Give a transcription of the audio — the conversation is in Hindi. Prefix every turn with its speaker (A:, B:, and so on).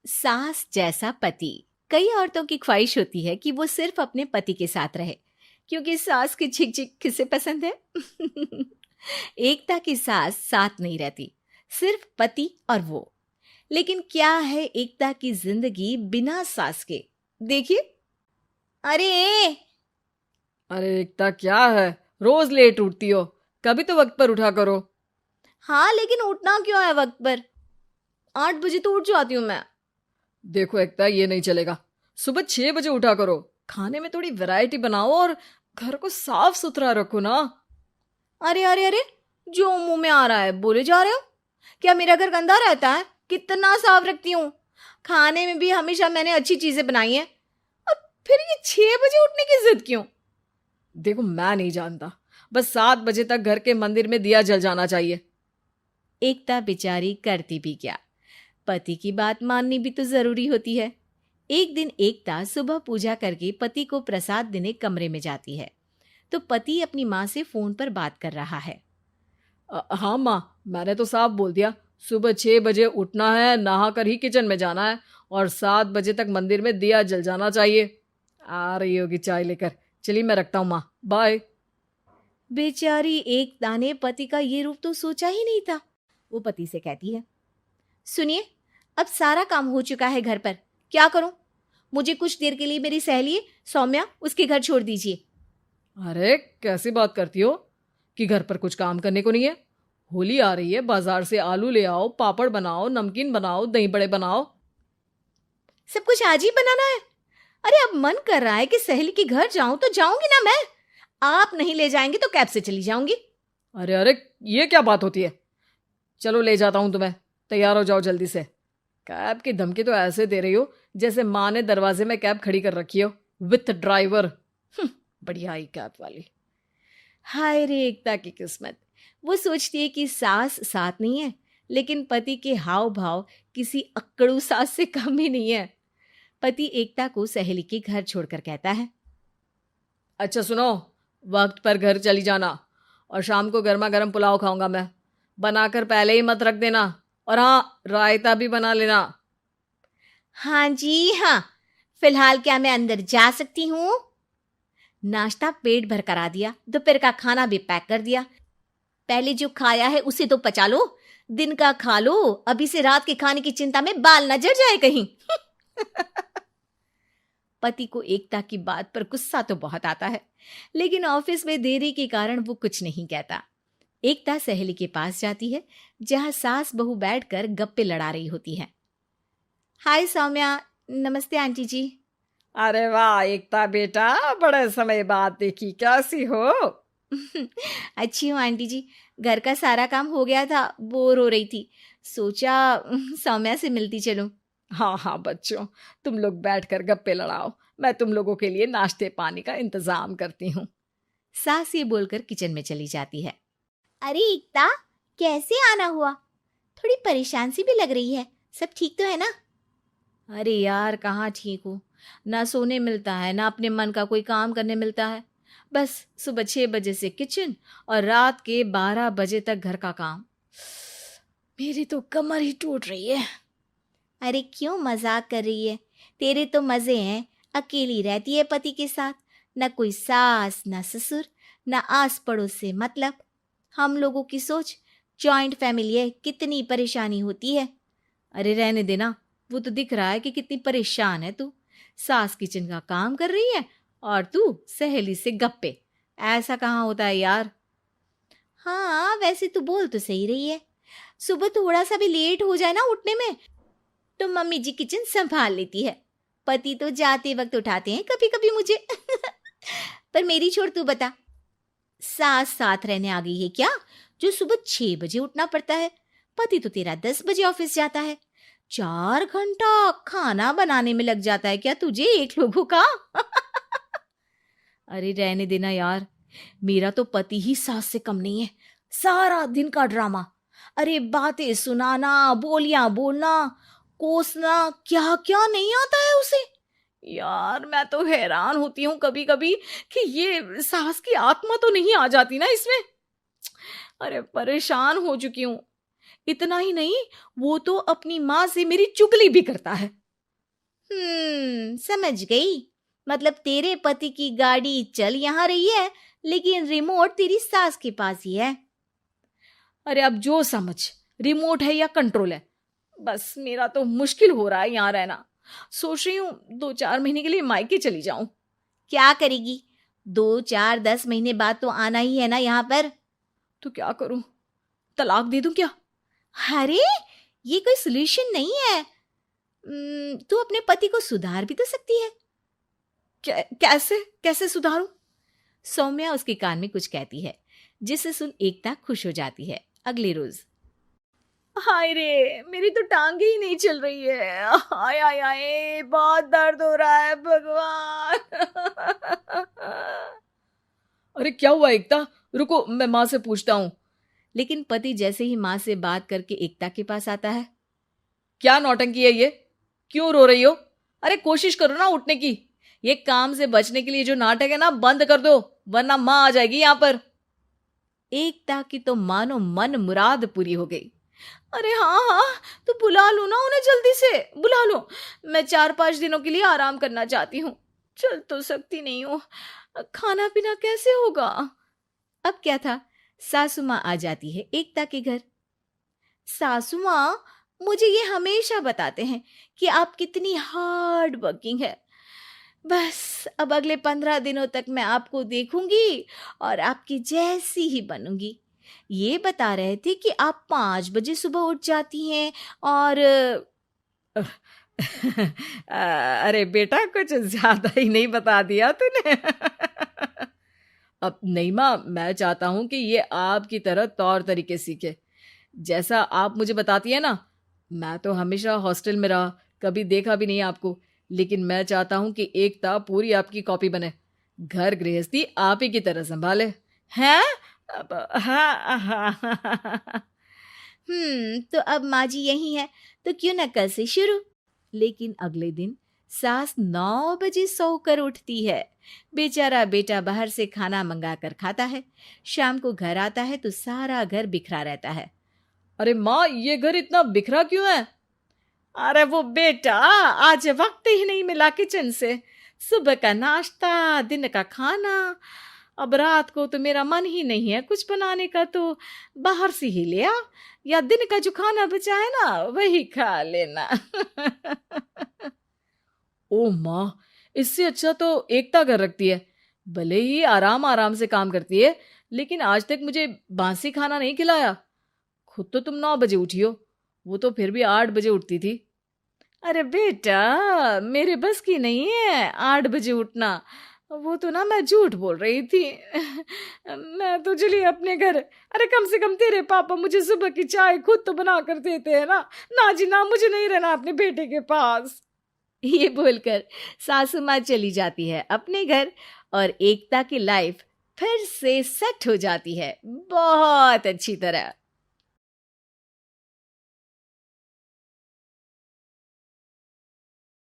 A: सास जैसा पति। कई औरतों की ख्वाहिश होती है कि वो सिर्फ अपने पति के साथ रहे, क्योंकि सास की झिक झिक किसे पसंद है। एकता की सास साथ नहीं रहती, सिर्फ पति और वो। लेकिन क्या है एकता की जिंदगी बिना सास के? देखिए। अरे,
B: अरे एकता, क्या है? रोज लेट उठती हो। कभी तो वक्त पर उठा करो।
A: हाँ लेकिन उठना क्यों है वक्त पर? 8 बजे तो उठ जाती हूँ मैं।
B: देखो एकता, ये नहीं चलेगा। सुबह 6 बजे उठा करो। खाने में थोड़ी वैरायटी बनाओ और घर को साफ सुथरा रखो ना।
A: अरे अरे अरे, जो मुंह में आ रहा है बोले जा रहे हो। क्या मेरा घर गंदा रहता है? कितना साफ रखती हूँ। खाने में भी हमेशा मैंने अच्छी चीजें बनाई हैं। और फिर ये 6 बजे उठने की जिद क्यों?
B: देखो, मैं नहीं जानता। बस 7 बजे तक घर के मंदिर में दिया जल जाना चाहिए।
A: एकता बेचारी करती भी क्या, पति की बात माननी भी तो जरूरी होती है। एक दिन एकता सुबह पूजा करके पति को प्रसाद देने कमरे में जाती है, तो पति अपनी माँ से फोन पर बात कर रहा है।
B: हाँ माँ, मैंने तो साफ बोल दिया। सुबह 6 बजे उठना है, नहा कर ही किचन में जाना है और 7 बजे तक मंदिर में दिया जल जाना चाहिए। आ रही होगी चाय लेकर। चलिए मैं रखता हूँ माँ, बाय।
A: बेचारी एकता ने पति का ये रूप तो सोचा ही नहीं था। वो पति से कहती है, सुनिए, अब सारा काम हो चुका है घर पर, क्या करूं? मुझे कुछ देर के लिए मेरी सहेली सौम्या उसके घर छोड़ दीजिए।
B: अरे कैसी बात करती हो कि घर पर कुछ काम करने को नहीं है? होली आ रही है, बाजार से आलू ले आओ, पापड़ बनाओ, नमकीन बनाओ, दही बड़े बनाओ।
A: सब कुछ आज ही बनाना है? अरे अब मन कर रहा है कि सहेली के घर जाऊं तो जाऊंगी ना मैं। आप नहीं ले जाएंगे तो कैब से चली जाऊंगी।
B: अरे अरे, ये क्या बात होती है? चलो ले जाता हूँ तुम्हें। तैयार हो जाओ जल्दी से। कैब की धमकी तो ऐसे दे रही हो जैसे माँ ने दरवाजे में कैब खड़ी कर रखी हो, विथ ड्राइवर। बढ़िया आई कैब वाली।
A: हाय रे एकता की किस्मत। वो सोचती है कि सास साथ नहीं है, लेकिन पति के हाव भाव किसी अक्कड़ू सास से कम ही नहीं है। पति एकता को सहेली के घर छोड़कर कहता है,
B: अच्छा सुनो, वक्त पर घर चली जाना और शाम को गर्मा गर्म पुलाव खाऊंगा मैं। बनाकर पहले ही मत रख देना। और हाँ, रायता भी बना लेना।
A: हाँ जी हाँ, फिलहाल क्या मैं अंदर जा सकती हूँ? नाश्ता पेट भर करा दिया, दोपहर का खाना भी पैक कर दिया। पहले जो खाया है उसे तो पचा लो, दिन का खा लो, अभी से रात के खाने की चिंता में बाल न जड़ जाए कहीं। पति को एकता की बात पर गुस्सा तो बहुत आता है, लेकिन ऑफिस में देरी के कारण वो कुछ नहीं कहता। एकता सहेली के पास जाती है, जहां सास बहू बैठकर गप्पे लड़ा रही होती है। हाय सौम्या। नमस्ते आंटी जी।
B: अरे वाह एकता बेटा, बड़े समय बाद देखी, कैसी हो?
A: अच्छी हूँ आंटी जी। घर का सारा काम हो गया था, बोर हो रही थी, सोचा सौम्या से मिलती चलूं।
B: हाँ हाँ बच्चों, तुम लोग बैठकर गप्पे लड़ाओ। मैं तुम लोगों के लिए नाश्ते पानी का इंतजाम करती हूँ।
A: सास ये बोलकर किचन में चली जाती है। अरे एकता, कैसे आना हुआ? थोड़ी परेशान सी भी लग रही है, सब ठीक तो है ना? अरे यार, कहाँ ठीक हूँ। ना सोने मिलता है, ना अपने मन का कोई काम करने मिलता है। बस सुबह 6 बजे से किचन और रात के 12 बजे तक घर का काम। मेरी तो कमर ही टूट रही है। अरे क्यों मजाक कर रही है? तेरे तो मजे हैं। अकेली रहती है पति के साथ, न कोई सास न ससुर, न आस पड़ोस से मतलब। हम लोगों की सोच, जॉइंट फैमिली है, कितनी परेशानी होती है। अरे रहने देना, वो तो दिख रहा है कि कितनी परेशान है तू। सास किचन का काम कर रही है और तू सहेली से गप्पे। ऐसा कहाँ होता है यार। हाँ वैसे तू बोल तो सही रही है। सुबह थोड़ा सा भी लेट हो जाए ना उठने में, तो मम्मी जी किचन संभाल लेती है। पति तो जाते वक्त उठाते हैं कभी कभी मुझे। पर मेरी छोड़, तू बता, सास साथ रहने आ गई है क्या, जो सुबह 6 बजे उठना पड़ता है? पति तो तेरा 10 बजे ऑफिस जाता है। 4 घंटा खाना बनाने में लग जाता है क्या तुझे, एक लोगों का? अरे रहने देना यार, मेरा तो पति ही सास से कम नहीं है। सारा दिन का ड्रामा। अरे बातें सुनाना, बोलियां बोलना, कोसना, क्या क्या नहीं आता है उसे। यार मैं तो हैरान होती हूँ कभी कभी कि ये सास की आत्मा तो नहीं आ जाती ना इसमें। अरे परेशान हो चुकी हूँ।
B: इतना ही नहीं, वो तो अपनी माँ से मेरी चुगली भी करता है।
A: समझ गई। मतलब तेरे पति की गाड़ी चल यहाँ रही है, लेकिन रिमोट तेरी सास के पास ही है।
B: अरे अब जो समझ, रिमोट है या कंट्रोल है, बस मेरा तो मुश्किल हो रहा है यहाँ रहना। सोच रही हूँ 2-4 महीने के लिए मायके चली जाऊं।
A: क्या करेगी? 2-4-10 महीने बाद तो आना ही है ना यहाँ पर।
B: तो क्या करूं, तलाक दे दूं क्या?
A: अरे ये कोई सोल्यूशन नहीं है। तू अपने पति को सुधार भी तो सकती है।
B: कैसे कैसे सुधारूं?
A: सौम्या उसके कान में कुछ कहती है, जिसे सुन एकता खुश हो जाती है। अगले रोज,
B: हाय रे, मेरी तो टांगे ही नहीं चल रही है। हाय हाय हाय, बहुत दर्द हो रहा है भगवान। अरे क्या हुआ एकता, रुको मैं माँ से पूछता हूँ।
A: लेकिन पति जैसे ही माँ से बात करके एकता के पास आता है।
B: क्या नौटंकी है ये, क्यों रो रही हो? अरे कोशिश करो ना उठने की। ये काम से बचने के लिए जो नाटक है ना, बंद कर दो, वरना माँ आ जाएगी यहाँ पर।
A: एकता की तो मानो मन मुराद पूरी हो गई।
B: अरे हाँ हाँ, तो बुला लो ना उन्हें, जल्दी से बुला लो। मैं 4-5 दिनों के लिए आराम करना चाहती हूँ, चल तो सकती नहीं हूँ। खाना पीना कैसे होगा?
A: अब क्या था, सासू माँ आ जाती है एकता के घर। सासू माँ, मुझे ये हमेशा बताते हैं कि आप कितनी हार्ड वर्किंग है। बस अब अगले 15 दिनों तक मैं आपको देखूंगी और आपकी जैसी ही बनूंगी। ये बता रहे थे कि आप 5 बजे सुबह उठ जाती हैं और
B: अरे बेटा, कुछ ज्यादा ही नहीं बता दिया तूने। अब नहीं माँ, मैं चाहता हूं कि ये आपकी तरह तौर तरीके सीखे, जैसा आप मुझे बताती है ना। मैं तो हमेशा हॉस्टल में रहा, कभी देखा भी नहीं आपको, लेकिन मैं चाहता हूं कि एकता पूरी आपकी कॉपी बने, घर गृहस्थी आप ही की तरह संभाले। हैं? हाँ हाँ।
A: तो अब माँ जी यही है, तो क्यों ना कल से शुरू। लेकिन अगले दिन सास 9 बजे सोकर उठती है। बेचारा बेटा बाहर से खाना मंगा कर खाता है। शाम को घर आता है तो सारा घर बिखरा रहता है।
B: अरे माँ, ये घर इतना बिखरा क्यों है? अरे वो बेटा, आज वक्त ही नहीं मिला किचन से। सुबह का नाश्ता, दिन का खाना, अब रात को तो मेरा मन ही नहीं है कुछ बनाने का, तो बाहर से ही ले आ, या दिन का जो खाना बचा है ना वही खा लेना। ओ माँ, इससे अच्छा तो एकता कर रखती है। भले ही आराम आराम से काम करती है, लेकिन आज तक मुझे बासी खाना नहीं खिलाया। खुद तो तुम 9 बजे उठी हो, वो तो फिर भी 8 बजे उठती थी। अरे बेटा, मेरे बस की नहीं है 8 बजे उठना, वो तो ना मैं झूठ बोल रही थी। मैं तो चली अपने घर। अरे कम से कम तेरे पापा मुझे सुबह की चाय खुद तो बना कर देते हैं ना। ना जी ना, मुझे नहीं रहना अपने बेटे के पास।
A: ये बोलकर सासू माँ चली जाती है अपने घर और एकता की लाइफ फिर से सेट हो जाती है बहुत अच्छी तरह।